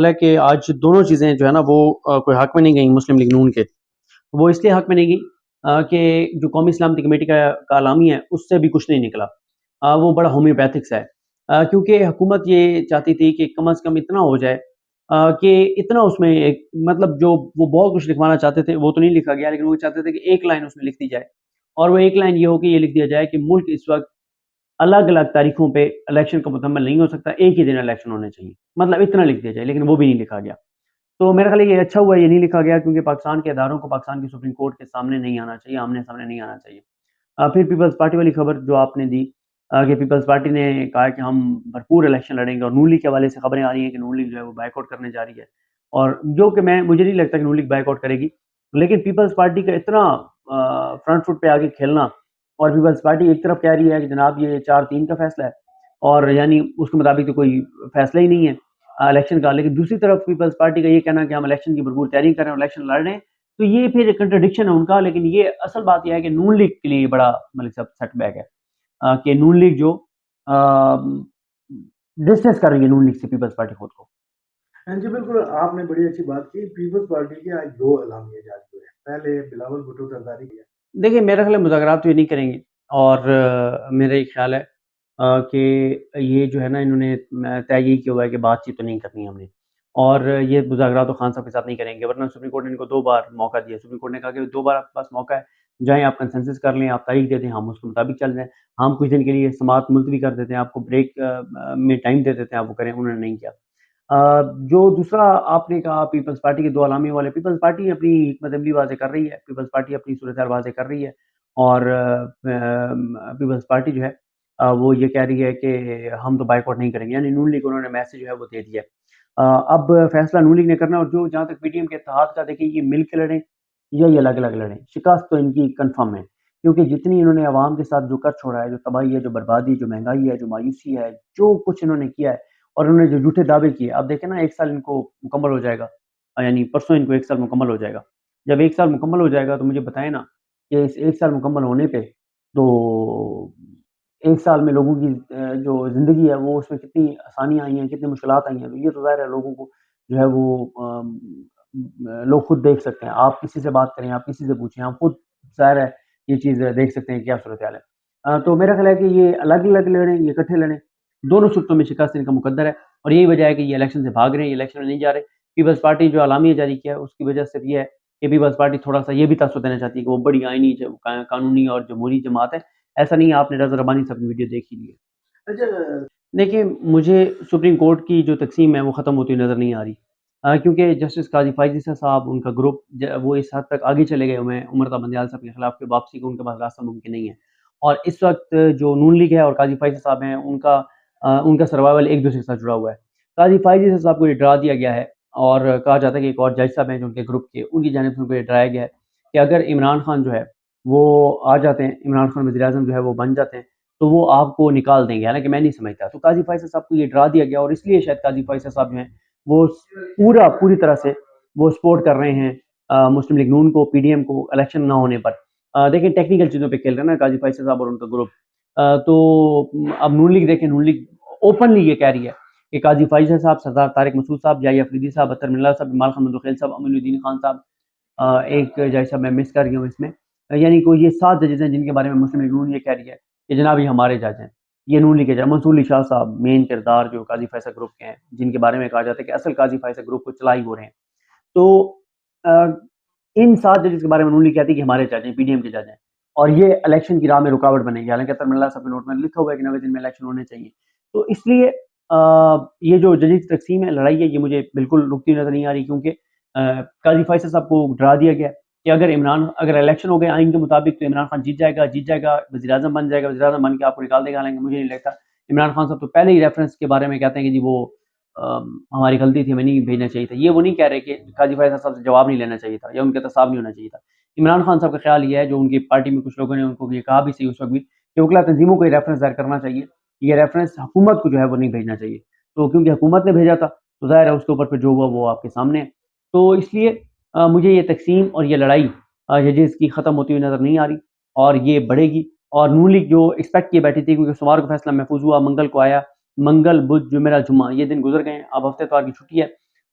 हालाँकि आज दोनों चीज़ें जो है ना वो कोई हक में नहीं गई मुस्लिम लीग नून के। वो इसलिए हक में नहीं गई कि जो कौमी सलामती कमेटी का एलामी है उससे भी कुछ नहीं निकला। वो बड़ा होम्योपैथिक सा है। क्योंकि हुकूमत ये चाहती थी कि कम से कम इतना हो जाए कि इतना उसमें एक मतलब जो वो बहुत कुछ लिखवाना चाहते थे वो तो नहीं लिखा गया, लेकिन वो चाहते थे कि एक लाइन उसमें लिख दी जाए। और वो एक लाइन ये हो कि ये लिख दिया जाए कि मुल्क इस वक़्त अलग-अलग तारीखों पे इलेक्शन का मुकम्मल नहीं हो सकता, एक ही दिन इलेक्शन होने चाहिए। मतलब इतना लिख दिया जाए, लेकिन वो भी नहीं लिखा गया। तो मेरा ख़्याल है ये अच्छा हुआ ये नहीं लिखा गया, क्योंकि पाकिस्तान के इदारों को पाकिस्तान की सुप्रीम कोर्ट के सामने नहीं आना चाहिए, आमने-सामने नहीं आना चाहिए। फिर पीपल्स पार्टी वाली खबर जो आपने दी कि पीपल्स पार्टी ने कहा कि हम भरपूर इलेक्शन लड़ेंगे, और नून लीग के हवाले से खबरें आ रही हैं कि नून लीग जो है वो बायकॉट करने जा रही है। और जो कि मुझे नहीं लगता कि नून लीग बायकॉट करेगी। लेकिन पीपल्स पार्टी का इतना फ्रंट फुट पे आके खेलना, और पीपल्स पार्टी एक तरफ कह रही है कि जनाब ये 4-3 का फैसला है, और यानी उसके मुताबिक तो कोई फैसला ही नहीं है इलेक्शन का। लेकिन दूसरी तरफ पीपल्स पार्टी का ये कहना कि हम इलेक्शन की भरपूर तैयारी कर रहे हैं और इलेक्शन लड़ रहे हैं। तो ये फिर कंट्राडिक्शन है उनका। लेकिन ये असल बात ये है कि नून लीग के लिए बड़ा मतलब सब सेटबैक है कि नून लीग जो डिस्टेंस कर रही है नून लीग से पीपल्स पार्टी खुद को। हाँ जी, बिल्कुल, आपने बड़ी अच्छी बात की। पीपल्स पार्टी के आज 2 एलामिया जारी हुए हैं। पहले बिलावल भुट्टो जरदारी के। देखिए, मेरा ख़्याल है मुज़ाकरात तो ये नहीं करेंगे, और मेरा ये ख़्याल है कि ये जो है ना इन्होंने तय यही किया हुआ है कि बातचीत तो नहीं करनी है हमने, और ये मुज़ाकरात तो खान साहब के साथ नहीं करेंगे, वरना सुप्रीम कोर्ट ने इनको 2 बार मौका दिया। सुप्रीम कोर्ट ने कहा कि 2 बार आपके पास मौका है, जाएँ आप कंसेंसस कर लें, आप तारीख दे दें, हम उसके मुताबिक चल रहे हैं। हम कुछ दिन के लिए समाअत मुलतवी कर देते हैं, आपको ब्रेक में टाइम दे देते हैं, आप वो करें, उन्होंने नहीं किया। जो दूसरा आपने कहा पीपल्स पार्टी के 2 अलामी वाले, पीपल्स पार्टी अपनी हिकमत अमली वाज़ेह कर रही है, पीपल्स पार्टी अपनी सूरत-हाल वाज़ेह कर रही है, और पीपल्स पार्टी जो है वो ये कह रही है कि हम तो बायकॉट नहीं करेंगे, यानी नून लीग उन्होंने मैसेज जो है वो दे दिया है। अब फैसला नून लीग ने करना है, और जो जहाँ तक पीटीएम के इत्तेहाद का, देखिए ये मिल के लड़ें या ये अलग-अलग लड़ें, शिकस्त तो इनकी कन्फर्म है। क्योंकि जितनी इन्होंने अवाम के साथ जो कर छोड़ा है, जो तबाही है, जो बर्बादी, जो महँगाई है, जो मायूसी है, जो कुछ इन्होंने किया है, और उन्होंने जो झूठे दावे किए, अब देखें ना 1 साल इनको मुकम्मल हो जाएगा, यानी परसों इनको 1 साल मुकम्मल हो जाएगा। जब 1 साल मुकम्मल हो जाएगा तो मुझे बताएँ ना कि इस 1 साल मुकम्मल होने पे तो 1 साल में लोगों की जो ज़िंदगी है वो उसमें कितनी आसानियाँ आई हैं, कितनी मुश्किलात आई हैं, तो ये तो ज़ाहिर है लोगों को जो है वो लोग खुद देख सकते हैं। आप किसी से बात करें, आप किसी से पूछें, आप खुद ज़ाहिर है ये चीज़ देख सकते हैं क्या सूरत-हाल है। तो मेरा ख़्याल है कि ये अलग-अलग लड़ें, ये इकट्ठे लड़ें, दोनों सूरतों में शिकस्त इनका मुकद्दर है, और यही वजह है कि ये इलेक्शन से भाग रहे हैं, ये इलेक्शन में नहीं जा रहे। पीपल्स पार्टी जो एलामिया जारी किया है उसकी वजह सिर्फ़ ये है कि पीपल्स पार्टी थोड़ा-सा ये भी तासुर देना चाहती है कि वो बड़ी आइनी जो कानूनी और जमहूरी जमात है। ऐसा नहीं है, आपने रज़ा रबानी साहब की वीडियो देख ही ली है। अच्छा। देखिए, मुझे सुप्रीम कोर्ट की जो तक़सीम है वो ख़त्म होती हुई नज़र नहीं आ रही। क्योंकि जस्टिस काज़ी फ़ायज़ ईसा साहब, उनका ग्रुप वो इस हद तक आगे चले गए हुए हैं, उमर ता बंदियाल साहब के खिलाफ, कि वापसी का उनके पास रास्ता मुमकिन नहीं है। और इस वक़्त जो नून लीग है और काज़ी फ़ायज़ ईसा साहब हैं, उनका सर्वाइवल एक-दूसरे के साथ जुड़ा हुआ है। काज़ी फ़ायज़ ईसा साहब को ये डरा दिया गया है, और कहा जाता है कि एक और जज साहब हैं जो उनके ग्रुप के, उनकी जानिब से उनको ये डराया गया है कि अगर इमरान खान जो है वो आ जाते हैं, इमरान खान वज़ीर-ए-आज़म जो है वो बन जाते हैं, तो वो आपको निकाल देंगे। हालाँकि मैं नहीं समझता। तो काज़ी फ़ायज़ साहब को ये डरा दिया गया, और इसलिए शायद काज़ी फ़ायज़ साहब जो हैं वो पूरी तरह से वो सपोर्ट कर रहे हैं मुस्लिम लीग नून को, पीडीएम को, इलेक्शन ना होने पर। देखिए टेक्निकल चीज़ों पे खेल रहे हैं ना काज़ी फ़ायज़ साहब और उनका ग्रुप। तो अब नून लीग देखें, नून लीग ओपनली ये कह रही है कि काज़ी फ़ायज़ साहब, सरदार तारिक मसूद साहब, याहिया अफ़रीदी साहब, अत्तर मिल्ला साहब, इमाल खान मंदोखेल साहब, अमीनुद्दीन खान साहब, एक जज साहब मैं मिस कर गया हूँ इसमें। यानी कोई ये 7 जजेस हैं जिनके बारे में मुस्लिम लीग नून ये कह रही है कि जनाब ये हमारे जज हैं। ये नून लीग के जज, मंसूर अली शाह साहब मेन किरदार जो काज़ी फ़ैसल ग्रुप के हैं, जिनके बारे में कहा जाता है कि असल काज़ी फ़ैसल ग्रुप को चला ही वो रहे हैं। तो अ, इन 7 जजेस के बारे में नून लीग कहती है कि हमारे जज हैं, पीडीएम के जज हैं, और ये इलेक्शन की राह में रुकावट बनेंगे। हालाँकि अत्तर मिल्ला साहब के नोट में लिखा हुआ है कि 90 दिन में इलेक्शन होने चाहिए। तो इसलिए ये जो जजेस की तक़सीम है, लड़ाई है, ये मुझे बिल्कुल रुकती नज़र नहीं आ रही, क्योंकि काज़ी फ़ैसल साहब को डरा दिया गया कि अगर इलेक्शन हो गए आइन के मुताबिक तो इमरान खान जीत जाएगा, वज़ीर-ए-आज़म बन जाएगा, वज़ीर-ए-आज़म बन के आपको निकाल देगा। हालाँकि मुझे नहीं लगता। इमरान खान साहब तो पहले ही रेफ़रेंस के बारे में कहते हैं कि जी वो हमारी गलती थी, हमें नहीं भेजना चाहिए था। ये वो नहीं कह रहे कि काज़ी फ़ैसल साहब से जवाब नहीं लेना चाहिए था, या उनका एहतसाब नहीं होना चाहिए था। इमरान खान साहब का ख़्याल ये है, जो उनकी पार्टी में कुछ लोगों ने उनको ये कहा भी सही उस वक़्त भी, कि वकला तंज़ीमों को ये रेफ़रेंस दायर करना चाहिए। ये रेफ़रेंस हुकूमत को जो है वो नहीं भेजना चाहिए। तो क्योंकि हुकूमत ने भेजा था, तो ज़ाहिर है उसके ऊपर फिर जो हुआ वो आपके सामने है। तो इसलिए मुझे ये तक़सीम और ये लड़ाई जजेस की ख़त्म होती हुई नज़र नहीं आ रही, और ये बढ़ेगी। और नून लीग जो एक्सपेक्ट किए बैठी थी, क्योंकि सोमवार को फैसला महफूज़ हुआ, मंगल को आया, मंगल, बुध, जुमेरात, जुम्मा, ये दिन गुज़र गए हैं, अब हफ़्ते इतवार की छुट्टी है।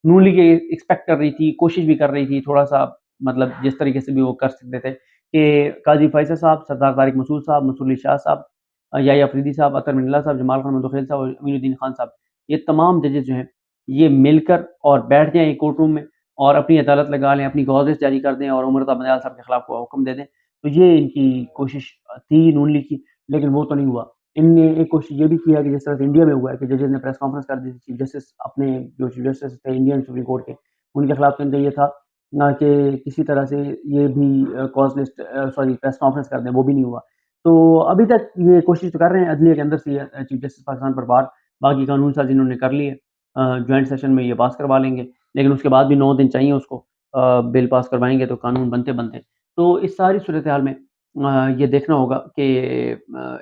नून लीग ये एक्सपेक्ट कर रही थी, कोशिश भी कर रही थी थोड़ा-सा, मतलब जिस तरीके से भी वो कर सकते थे कि काज़ी फैसल साहब, सरदार तारिक मसूद साहब, मसूद अली शाह साहब, याह्या अफरीदी साहब, अतर मिन्नाल्लाह साहब, जमाल खान मंदोखेल साहब और अमीनुद्दीन खान साहब, ये तमाम जजेस जो हैं, ये मिलकर और बैठ जाएँ एक कोर्ट रूम में और अपनी अदालत लगा लें, अपनी गॉज़ेस जारी कर दें और उमर अता बंदयाल साहब के खिलाफ को हुक्म दे दें। तो ये इनकी कोशिश थी नून लीग की, लेकिन वो तो नहीं हुआ। इनने एक कोशिश ये भी की है कि जिस तरह से इंडिया में हुआ है कि जजेस ने प्रेस कॉन्फ्रेंस कर दी थी, चीफ जस्टिस अपने जो चीफ जस्टिस थे इंडियन सुप्रीम कोर्ट के, उनके खिलाफ तो इनका ये था कि किसी तरह से ये भी cause list sorry press conference कर दें, वो भी नहीं हुआ। तो अभी तक ये कोशिश तो कर रहे हैं अदलिया के अंदर से चीफ जस्टिस पाकिस्तान पर बार, बाकी कानून साज़ इन्होंने कर ली है, जॉइंट सेशन में ये पास करवा लेंगे, लेकिन उसके बाद भी 9 दिन चाहिए उसको, बिल पास करवाएँगे तो कानून बनते-बनते। तो इस सारी सूरत हाल में ये देखना होगा कि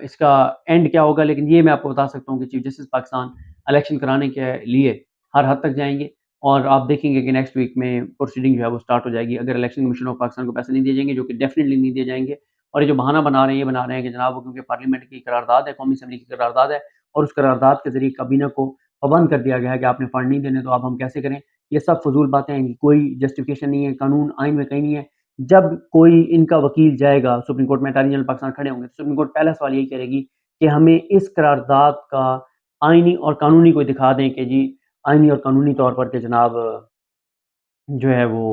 इसका एंड क्या होगा, लेकिन ये मैं आपको बता सकता हूँ कि चीफ जस्टिस पाकिस्तान इलेक्शन कराने के लिए हर हद तक जाएँगे और आप देखेंगे कि नेक्स्ट वीक में प्रोसीडिंग जो है वो स्टार्ट हो जाएगी। अगर इलेक्शन कमीशन ऑफ पाकिस्तान को पैसे नहीं दिए जाएँगे, जो कि डेफिनिटली नहीं दिए जाएँगे, और ये जो बहाना बना रहे हैं, ये बना रहे हैं कि जनाब वो क्योंकि पार्लियामेंट की करारदाद है, कौमी असेंबली की करारदाद है और उस करारदाद के ज़रिए काबीना को पाबंद कर दिया गया है कि आपने फंड नहीं देने, तो अब हम कैसे करें? ये सब फ़ुज़ूल बातें हैं, कोई जस्टिफिकेशन नहीं है, कानून आइन में कहीं नहीं है। जब कोई इनका वकील जाएगा सुप्रीम कोर्ट में, अटॉर्नी जनरल पाकिस्तान खड़े होंगे, तो सुप्रीम कोर्ट पहला सवाल यही करेगी कि हमें इस करारदाद का आइनी और कानूनी कोई दिखा दें कि जी आइनी और कानूनी तौर पर कि जनाब जो है वो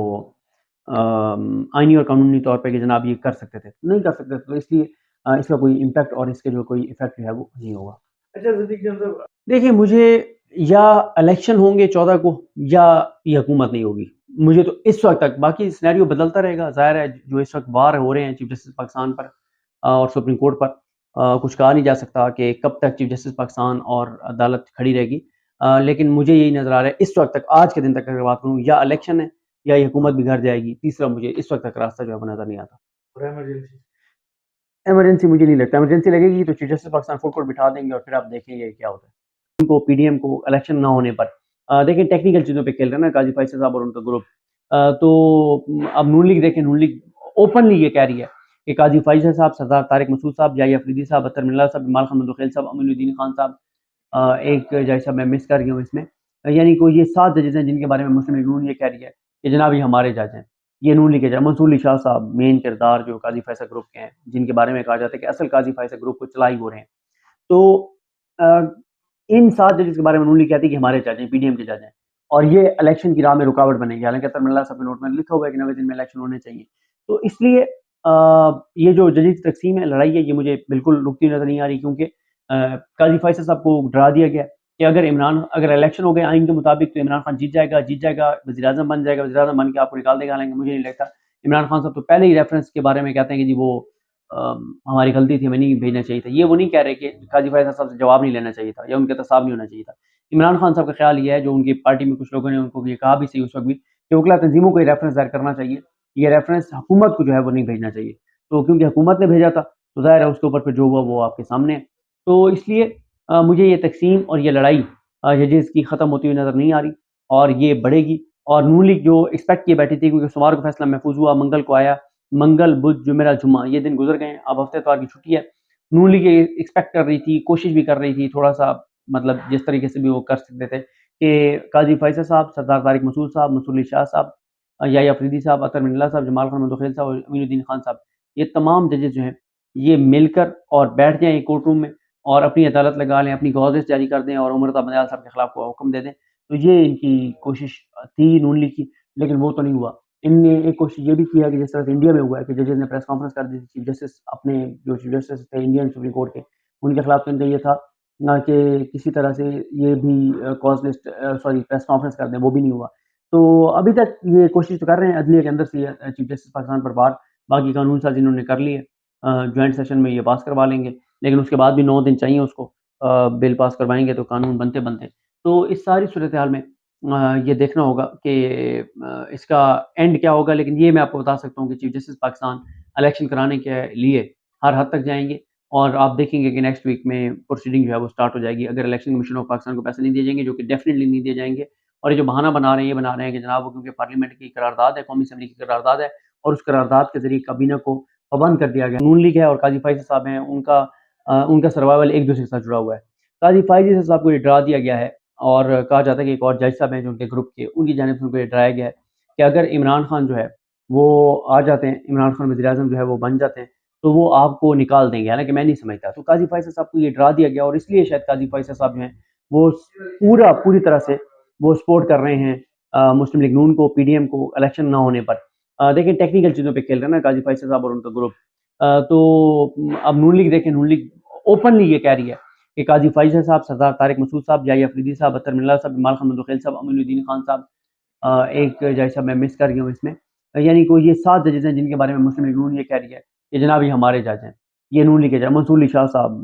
आइनी और कानूनी तौर पे कि जनाब ये कर सकते थे। नहीं कर सकते थे, तो इसलिए इसका कोई इम्पैक्ट और इसके जो कोई इफ़ेक्ट जो है वो नहीं होगा। अच्छा सिद्दीकी साहब, देखिए, मुझे या इलेक्शन होंगे 14 को या ये हुकूमत नहीं होगी। मुझे तो इस वक़्त तक, बाकी सिनेरियो बदलता रहेगा, ज़ाहिर है जो इस वक़्त वार हो रहे हैं चीफ जस्टिस पाकिस्तान पर और सुप्रीम कोर्ट पर, कुछ कहा नहीं जा सकता कि कब तक चीफ जस्टिस पाकिस्तान और अदालत खड़ी रहेगी। लेकिन मुझे यही नज़र आ रहा है इस वक़्त तक, आज के दिन तक अगर बात करूँ, या इलेक्शन है या ये हुकूमत भी घर जाएगी। तीसरा मुझे इस वक़्त तक रास्ता जो है वो नज़र नहीं आता। और इमरजेंसी? इमरजेंसी मुझे नहीं लगता, इमरजेंसी लगेगी तो chief justice Pakistan full court बिठा देंगे और फिर आप देखेंगे क्या होता है। उनको पीडीएम को इलेक्शन ना होने पर देखिए टेक्निकल चीज़ों पे खेल रहे हैं ना काजी फैसल साहब और उनका ग्रुप। तो अब नून लीग देखें, नून लीग ओपनली ये कह रही है कि काजी फैसल साहब, सरदार तारिक मसूद साहब, याह्या अफरीदी साहब, अतर मिन्नाल्लाह साहब, जमाल खान मंदोखेल साहब, अमीनुद्दीन खान साहब, एक जज साहब मैं मिस कर गया हूँ इसमें, यानी कि ये 7 जजेस हैं जिनके बारे में मुस्लिम लीग नून ये कह रही है कि जनाब ये हमारे जज हैं। ये नून लीग के जज, मंसूर अली शाह साहब मेन किरदार जो काजी फैसल ग्रुप के हैं, जिनके बारे में कहा जाता है कि असल काजी फैसल ग्रुप को चला ही वो रहे हैं। तो अ, इन 7 जजेस के बारे में नून लीग कहती है कि हमारे जज हैं, पीडीएम के जज हैं और ये इलेक्शन की राह में रुकावट बनेंगे। हालाँकि अतर मिन्नाल्लाह साहब के नोट में लिखा हुआ है कि 90 दिन में इलेक्शन होने चाहिए। तो इसलिए ये जो जजेस की तकसीम है, लड़ाई है, ये मुझे बिल्कुल रुकती नज़र नहीं आ रही, क्योंकि काजी फैसल साहब को डरा दिया गया कि अगर इलेक्शन हो गए आइन के मुताबिक तो इमरान खान जीत जाएगा, वज़ीर-ए-आज़म बन जाएगा, वज़ीर-ए-आज़म बन के आपको निकाल देगा। हालाँकि मुझे नहीं लगता। इमरान खान साहब तो पहले ही रेफरेंस के बारे में कहते हैं कि जी वो हमारी गलती थी, हमें नहीं भेजना चाहिए था। ये वो नहीं कह रहे कि काजी फैसल साहब से जवाब नहीं लेना चाहिए था या उनके एहतसाब नहीं होना चाहिए था। इमरान खान साहब का ख़्याल ये है, जो उनकी पार्टी में कुछ लोगों ने उनको ये कहा भी सही उस वक़्त भी, कि वकला तंज़ीमों को ये रेफरेंस दायर करना चाहिए। ये रेफरेंस हुकूमत को जो है वो नहीं भेजना चाहिए। तो क्योंकि हुकूमत ने भेजा था, तो ज़ाहिर है उसके ऊपर फिर जो हुआ वो आपके सामने है। तो इसलिए मुझे ये तक़सीम और ये लड़ाई जजेस की ख़त्म होती हुई नज़र नहीं आ रही और ये बढ़ेगी। और नून लीग जो एक्सपेक्ट किए बैठी थी, क्योंकि सोमवार को फैसला महफूज़ हुआ, मंगल को आया, मंगल, बुध, जुमेरात, जुम्मा, ये दिन गुज़र गए हैं, अब हफ़्ते इतवार की छुट्टी है। नून लीग ये एक्सपेक्ट कर रही थी, कोशिश भी कर रही थी थोड़ा-सा, मतलब जिस तरीके से भी वो कर सकते थे कि काज़ी फैसल साहब, सरदार तारिक मसूद साहब, मसूद अली शाह साहब, याह्या अफरीदी साहब, अतर मिन्नाल्लाह साहब, जमाल खान मंदोखेल साहब और अमीनुद्दीन खान साहब, ये तमाम जजेस जो हैं, ये मिलकर और बैठ जाएँ एक कोर्ट रूम में और अपनी अदालत लगा लें, अपनी गॉज़ेस जारी कर दें और उमर अता बंदयाल साहब के खिलाफ को हुक्म दे दें। तो ये इनकी कोशिश थी नून लीग की, लेकिन वो तो नहीं हुआ। इनने एक कोशिश ये भी की है कि जिस तरह से इंडिया में हुआ है कि जजेस ने प्रेस कॉन्फ्रेंस कर दी थी, चीफ जस्टिस अपने जो चीफ जस्टिस थे इंडियन सुप्रीम कोर्ट के, उनके खिलाफ तो इनका ये था ना कि किसी तरह से ये भी cause list sorry press conference कर दें, वो भी नहीं हुआ। तो अभी तक ये कोशिश तो कर रहे हैं अदलिया के अंदर से चीफ जस्टिस पाकिस्तान पर बार, बाकी कानून साज़ इन्होंने कर ली है, जॉइंट सेशन में ये पास करवा लेंगे, लेकिन उसके बाद भी 9 दिन चाहिए उसको, बिल पास करवाएँगे तो कानून बनते-बनते। तो इस सारी सूरत हाल में ये देखना होगा कि इसका एंड क्या होगा, लेकिन ये मैं आपको बता सकता हूँ कि चीफ जस्टिस पाकिस्तान इलेक्शन कराने के लिए हर हद तक जाएँगे और आप देखेंगे कि नेक्स्ट वीक में प्रोसीडिंग जो है वो स्टार्ट हो जाएगी। अगर इलेक्शन कमीशन ऑफ पाकिस्तान को पैसे नहीं दिए जाएँगे, जो कि डेफिनिटली नहीं दिए जाएँगे, और ये जो बहाना बना रहे हैं, ये बना रहे हैं कि जनाब वो क्योंकि पार्लियामेंट की करारदाद है, कौमी असेंबली की करारदाद है और उस करारदाद के ज़रिए काबीना को पाबंद कर दिया गया। नून लीग है और काजी फैसल साहब हैं, उनका सर्वाइवल एक-दूसरे के साथ जुड़ा हुआ है। काजी फैसल साहब को ये डरा दिया गया है और कहा जाता है कि एक और जज साहब हैं जो उनके ग्रुप के, उनकी जानिब से उनको ये डराया गया है कि अगर इमरान खान जो है वो आ जाते हैं, इमरान खान वज़ीर-ए-आज़म जो है वो बन जाते हैं, तो वो आपको निकाल देंगे। हालाँकि मैं नहीं समझता। तो काज़ी फ़ैसल साहब को ये डरा दिया गया और इसलिए शायद काज़ी फ़ैसल साहब जो हैं वो पूरी तरह से वो सपोर्ट कर रहे हैं मुस्लिम लीग नून को, पीडीएम को इलेक्शन ना होने पर। देखिए टेक्निकल चीज़ों पे खेल रहे हैं ना काज़ी फ़ैसल साहब और उनका ग्रुप। अब नून लीग देखें, नून लीग ओपनली ये कह रही है कि काज़ी फ़ैसल साहब, सरदार तारिक मसूद साहब, याह्या अफ़रीदी साहब, अत्तर मिल्ला साहब, इमाल खान मंदोखेल साहब, अमीनुद्दीन खान साहब, एक जज साहब मैं मिस कर गया हूँ इसमें। यानी कोई ये 7 जजेस हैं जिनके बारे में मुस्लिम लीग नून ये कह रही है कि जनाब ये हमारे जज हैं। ये नून लीग के जज, मंसूर अली शाह साहब